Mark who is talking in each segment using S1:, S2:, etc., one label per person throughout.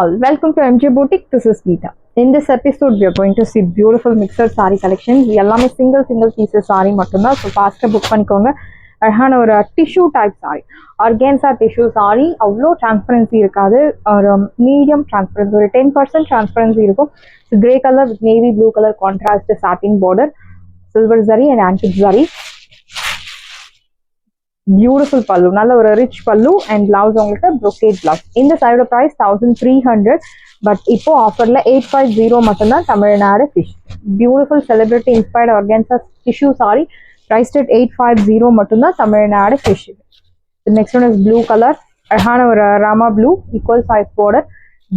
S1: all, welcome to MJ Boutique. This is Geeta. In this episode, we are going to see beautiful mixed saree collections. எல்லாமே single pieces saree மட்டும்தான். So fast book பண்ணிக்கோங்க. அழகான ஒரு tissue type saree. Organza tissue saree அவ்வளோ transparency இருக்காது. ஒரு medium transparency, ஒரு 10% transparency இருக்கும். Grey colour with navy blue colour contrast satin border, silver zari and antique zari. Beautiful பல்லு, நல்ல ஒரு ரிச் பல்லு அண்ட் பிளவுஸ் உங்களுக்கு brocade பிளவுஸ். இந்த சைடோட பிரைஸ் 1300, பட் இப்போ ஆஃபர்ல 850 மட்டும்தான். Tamil Nadu fish beautiful celebrity inspired organza tissue sorry priced at 850 மட்டும்தான். Tamil Nadu fish. Next one is blue colour, அழகான ஒரு Rama blue equal size border,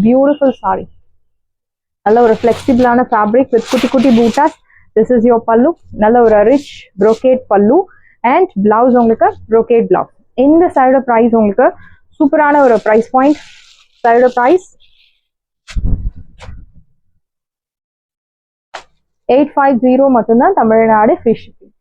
S1: beautiful sorry. நல்ல ஒரு ஃபிளெக்சிபிளான ஃபேப்ரிக் வித் குட்டி குட்டி பூட்டாஸ். திஸ் இஸ் யோர் பல்லு, நல்ல ஒரு ரிச் brocade பல்லு அண்ட் பிளவுஸ் உங்களுக்கு brocade பிளவுஸ். இந்த சைடோட பிரைஸ் உங்களுக்கு சூப்பரான ஒரு பிரைஸ் பாயிண்ட். சைடோட பிரைஸ் 850 மட்டும்தான். Tamil Nadu fish shipping.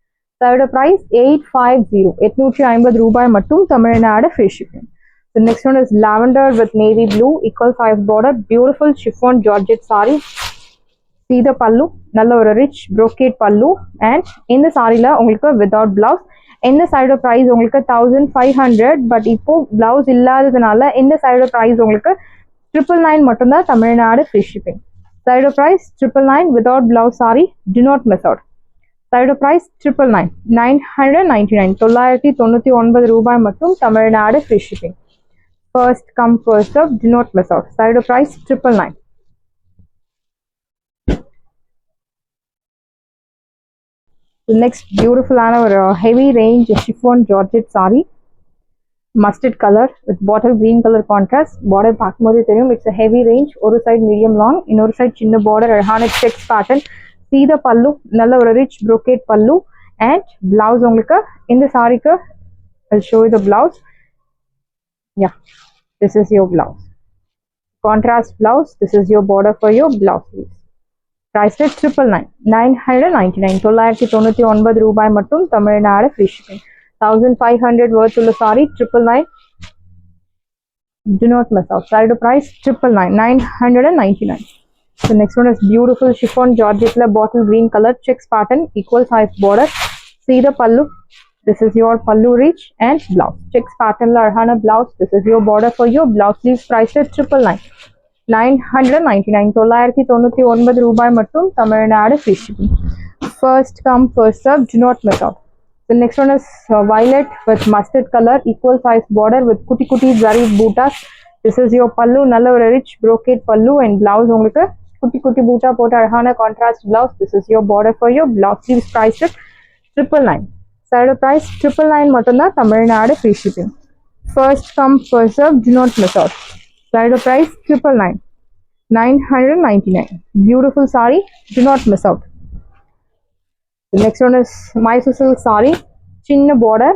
S1: சைடோட பிரைஸ் 850, 850 ரூபாய் மட்டும். Tamil Nadu fish shipping. The next one is lavender with navy blue equal size border, beautiful chiffon georgette saree. See the pallu, நல்ல ஒரு ரிச் brocade பல்லு அண்ட் இந்த சாரில உங்களுக்கு வித்வுட் பிளவுஸ். இந்த சைடோட பிரைஸ் உங்களுக்கு 1500, பட் இப்போ பிளவுஸ் இல்லாததுனால இந்த சைடோட பிரைஸ் உங்களுக்கு 999 மட்டும்தான். Tamil Nadu free shipping. சைடோட price 999 without blouse sari. Do not miss out. சைடோட பிரைஸ் 999, 999, 999 ரூபாய் மட்டும். Tamil Nadu free shipping. First come first serve, do not miss out. சைடோட பிரைஸ் 999. Next beautiful ஒரு heavy range chiffon georgette saree, mustard color with bottle green color contrast. border பார்க்கும்போது தெரியும் it's a heavy range. ஒரு side medium long, இன்னொரு side சின்ன border, அழகான checks pattern. see the pallu, நல்ல ஒரு rich brocade pallu and blouse உங்களுக்கு இந்த சாரிக்கு I'll show you the blouse. Yeah, this is your blouse, contrast blouse. This is your border for your blouse. Price at 999, 999, 999 ரூபாய் மட்டும். Tamil Nadu free shipping. 1500 worth உள்ள sorry 999. Do not miss out. Side price 999, 999. The next one is beautiful chiffon georgette bottle green color checks pattern, equal size border. See the pallu. This is your pallu reach and blouse. Checks pattern la arhana blouse. This is your border for your blouse. Sleeves price at 999. 999, 999 ரூபாய் மட்டும். Tamil Nadu free shipping. First come first serve, do not miss out. The next one is violet with mustard color, equal size border with குட்டி குட்டி zari bootas. This is your pallu, நல்ல ஒரு rich brocade pallu and blouse உங்களுக்கு குட்டி குட்டி பூட்டா போட்டு அழகான contrast blouse. This is your border for your blouse. Sleeves price at 999. Side price 999 மட்டும்தான். Tamil Nadu free shipping. First come first serve, do not miss out. Side price 999, 999. Beautiful saree, do not miss out. The next one is Mysore silk saree, chinna border,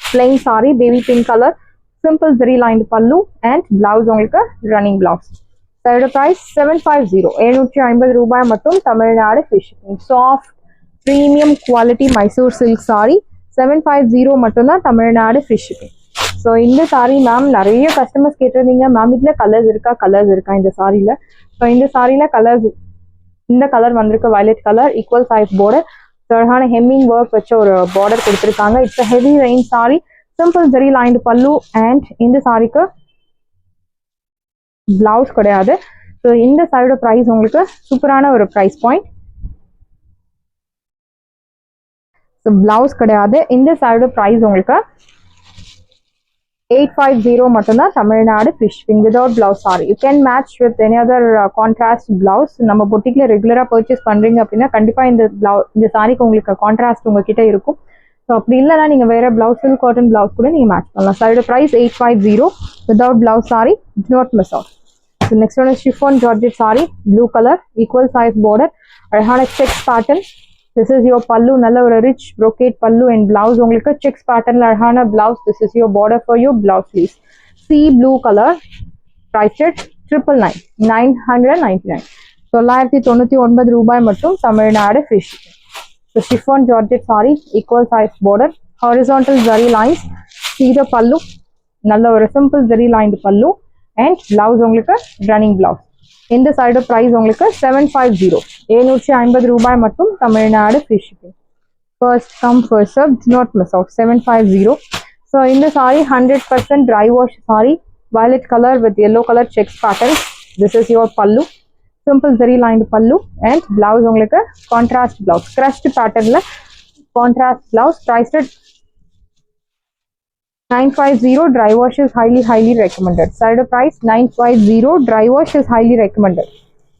S1: plain saree, baby pink color, simple zari lined pallu and blouse உங்களுக்கு running blouse. Side price 750, 750 ரூபாய் மட்டும். Tamil Nadu free shipping. Soft premium quality Mysore silk saree 750 மட்டும்தான். Tamil Nadu free shipping. So இந்த sari ma'am நிறைய customers கேட்டிருந்தீங்க, ma'am இதில் colours இருக்கா இந்த சாரியில். ஸோ இந்த சாரியில் கலர்ஸ், இந்த கலர் வந்திருக்கு violet colour, equal size border, அழகான ஹெம்மிங் ஒர்க் வச்ச ஒரு பார்டர் கொடுத்துருக்காங்க. It's a heavy rain sorry, simple zari lined பல்லு அண்ட் இந்த சாரிக்கு பிளவுஸ் கிடையாது. ஸோ இந்த சாரியோட ப்ரைஸ் உங்களுக்கு சூப்பரான ஒரு ப்ரைஸ் பாயிண்ட். ஸோ பிளவுஸ் கிடையாது. இந்த சாரியோட ப்ரைஸ் உங்களுக்கு 850 மட்டும்தான். Tamil Nadu free shipping without blouse sorry. You can match with any other contrast blouse. நம்ம பொட்டிக்ல ரெகுலரா பர்ச்சேஸ் பண்றீங்க அப்படின்னா கண்டிப்பா இந்த சாரிக்கு உங்களுக்கு கான்ட்ராஸ்ட் உங்ககிட்ட இருக்கும். ஸோ அப்படி இல்லைன்னா நீங்க வேற பிளவுஸ், சில்க் காட்டன் பிளவுஸ் கூட நீங்க மேட்ச் பண்ணலாம். சாரியோட price 850 without blouse sari. Do not miss out. Next one chiffon georgette saree, blue color, equal size border, அழகான checks pattern. This is your pallu, நல்ல ஒரு rich brocade pallu and blouse உங்களுக்கு checks pattern அழகான blouse. This is your border for your blouse sleeves. Sea blue color, price at 999, 999, 999 ரூபாய் மட்டும். Tamil Nadu free shipping. So chiffon georgette saree, equal size border, horizontal zari lines. See the pallu, நல்ல ஒரு simple zari lined pallu and blouse உங்களுக்கு running blouse. இந்த side price உங்களுக்கு 750, 750 ரூபாய் மட்டும், Tamil Nadu free shipping. First come first serve, do not miss out, 750. So இந்த sari 100% dry wash sari, violet color with yellow color checks pattern. This is your pallu, simple zari lined pallu, and blouse உங்களுக்கு contrast blouse, crushed patternல contrast blouse, priced at 950. Dry wash is highly recommended. Side price 950, dry wash is highly recommended.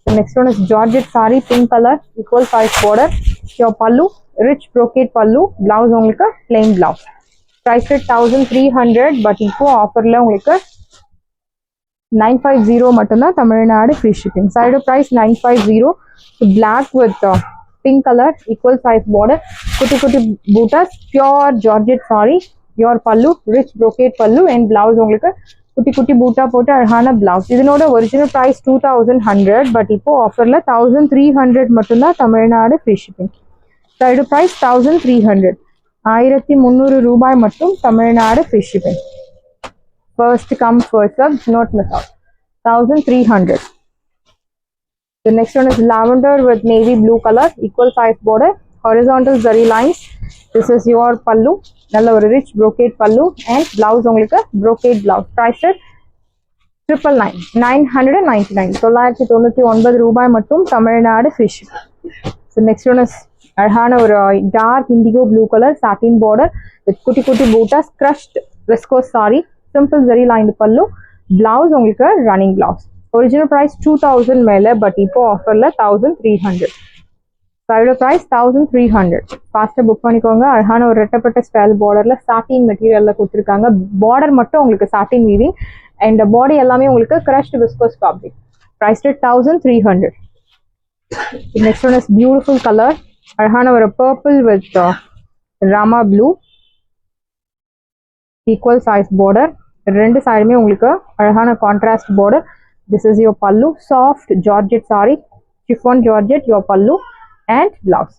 S1: The next one is Georgette saree, pink color, equal size border, your pallu, rich brocade pallu, blouse உங்களுக்கு plain blouse. Price at 1300, but இப்போ ஆஃபர்ல உங்களுக்கு 950 மட்டும்தான், Tamil Nadu free shipping. Side price 950. Black with pink colour, equal size border, குட்டி குட்டி பூட்டாஸ், pure georgette sari, pure pallu, rich brocade pallu, and blouse உங்களுக்கு குட்டி குட்டி பூட்டா போட்டு அழகான பிளவுஸ். இதனோட ஒரிஜினல் ப்ரைஸ் 2100, பட் இப்போ ஆஃபர்ல 1300 மட்டும்தான், Tamil Nadu free shipping. Side price 1300, 1300 ரூபாய் மட்டும், Tamil Nadu free shipping. First come first serve, do not miss out, 1300. The next one is lavender with navy blue color, equal size border, horizontal zari lines. This is your pallu, நல்ல ஒரு rich brocade pallu, and blouse உங்களுக்கு brocade blouse. Price at 999, 999, 999 ரூபாய் மட்டும், Tamil Nadu free shipping. So next one is அழகான ஒரு dark indigo blue colour satin border with குட்டி குட்டி buttas, crushed viscose saree, simple zari lined pallu, blouse உங்களுக்கு running blouse. Original price 2000 மேல, but இப்போ ஆஃபர்ல 1300. Side price 1300. ஃபாஸ்டா புக் பண்ணிக்கோங்க. அழகான ஒரு ரெட்டப்பட்ட ஸ்டைல் பார்டர்ல சாட்டின் மெட்டீரியல்ல கொடுத்துருக்காங்க. பார்டர் மட்டும் உங்களுக்கு சாட்டின் வீவிங், அண்ட் பாடி எல்லாமே உங்களுக்கு crushed viscose fabric. Priced at 1300. Next one is beautiful color, அழகான ஒரு purple with rama blue, equal size border, ரெண்டு சைடுமே உங்களுக்கு அழகான contrast border. This is your pallu, soft georgette saree, chiffon georgette, your pallu and blouse.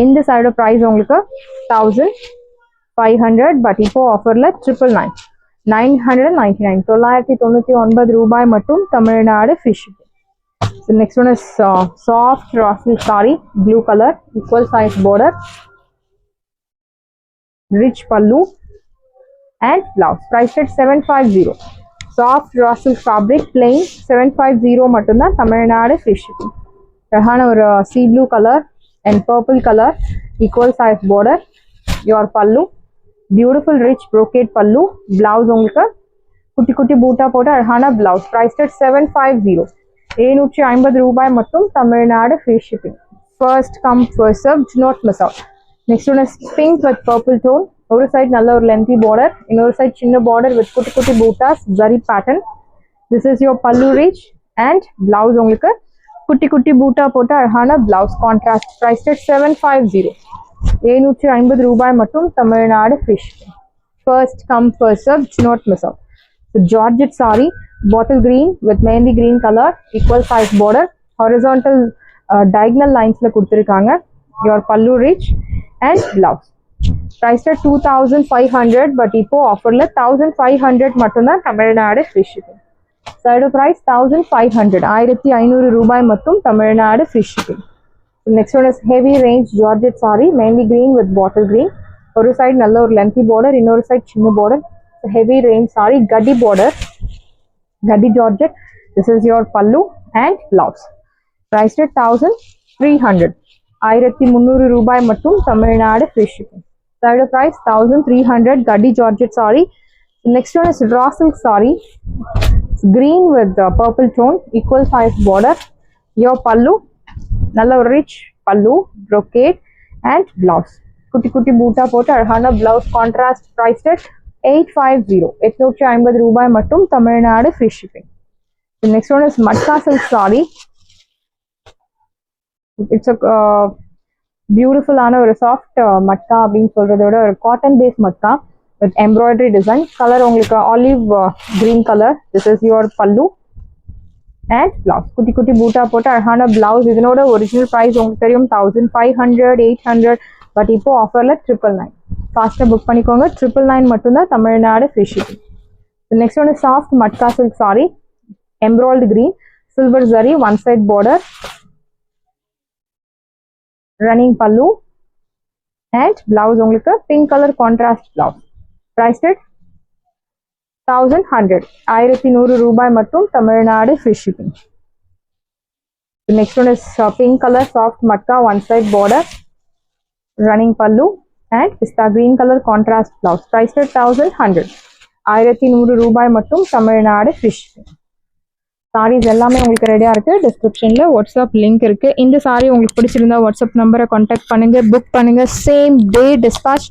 S1: இந்த side price உங்களுக்கு 1500, but இப்போ ஆஃபர்ல 999, 999, 999 ரூபாய் மட்டும், Tamil Nadu free shipping. So next one is soft raw silk saree, blue color, equal size border, rich pallu and blouse. Priced at 750. Soft raw silk fabric, plain, 750 மட்டும்தான், Tamil Nadu free shipping. அழகான ஒரு sea blue color and purple color, equal size border, your pallu, beautiful rich brocade pallu, blouse உங்களுக்கு குட்டி குட்டி பூட்டா போட்டு அழகான blouse. Priced at 750, 750 ரூபாய் மட்டும், Tamil Nadu free shipping. First come first serve, do not miss out. Next one is pink with purple tone. ஒரு side நல்ல ஒரு லென்த்தி பார்டர், இன்னொரு சைடு சின்ன பார்டர் வித் குட்டி குட்டி buttas, zari pattern. This is your பல்லு ரீச், அண்ட் பிளவுஸ் உங்களுக்கு குட்டி குட்டி பூட்டா போட்டு அழகான பிளவுஸ், கான்ட்ராஸ்ட். பிரைஸ் at 750, 750 ரூபாய் மட்டும், Tamil Nadu free shipping. First come first serve, do not miss out. Georgette saree, bottle green with mehndi green color, equal size border, horizontal diagonal linesல கொடுத்திருக்காங்க. Your pallu rich and blouse. Priced at 2500, but இப்போ ஆஃபர்ல 1500 மட்டும்தான், Tamil Nadu free shipping. Side price 1500, 1500 ரூபாய் மட்டும், Tamil Nadu free shipping. Next one is heavy range georgette sari, mehndi green with bottle green. ஒரு side நல்ல ஒரு lengthy border, இன்னொரு சைடு சின்ன பார்டர். ஹெவி ரேஞ்ச் சாரி, கட்டி பார்டர், கட்டி georgette. This is your pallu and blouse. Priced at 1300, 1300 ரூபாய் மட்டும், Tamil Nadu free shipping. Side price 1300, Gaddi Georgette saree. Next one is raw silk saree, green with purple tone, equal size border. Your pallu, nalla rich pallu, brocade and blouse. Kutti kutti boota போட்டு அழகான blouse, contrast. Priced at 850, 850 ரூபாய் மட்டும், Tamil Nadu free shipping. The next one is matka silk saree. It's a பியூட்டிஃபுல்லான ஒரு soft matka அப்படின்னு சொல்றத விட ஒரு cotton base matka with embroidery design. Colour உங்களுக்கு olive green colour. This is your pallu and blouse. குட்டி குட்டி பூட்டா போட்டு அழகான பிளவுஸ். இதனோட ஒரிஜினல் ப்ரைஸ் உங்களுக்கு தெரியும் 1500, 800, பட் இப்போ ஆஃபர்ல 999. ஃபாஸ்ட்டாக புக் பண்ணிக்கோங்க. 999 மட்டும்தான், Tamil Nadu free shipping. Next one soft matka silk sorry, emerald green, silver zari, one side border, running pallu and blouse உங்களுக்கு pink color contrast blouse. Priced at 1100. 1100 ரூபாய் மட்டும் Tamil Nadu free shipping. The next one is pink color soft matka, one side border, running pallu and pista green color contrast blouse. Priced at 1100. 1100 ரூபாய் மட்டும் Tamil Nadu free shipping. Saris எல்லாமே உங்களுக்கு ரெடியாக இருக்குது. டிஸ்கிரிப்ஷனில் WhatsApp link இருக்குது. இந்த சாரீ உங்களுக்கு பிடிச்சிருந்தா வாட்ஸ்அப் நம்பரை கான்டாக்ட் பண்ணுங்கள், புக் பண்ணுங்கள். Same day dispatch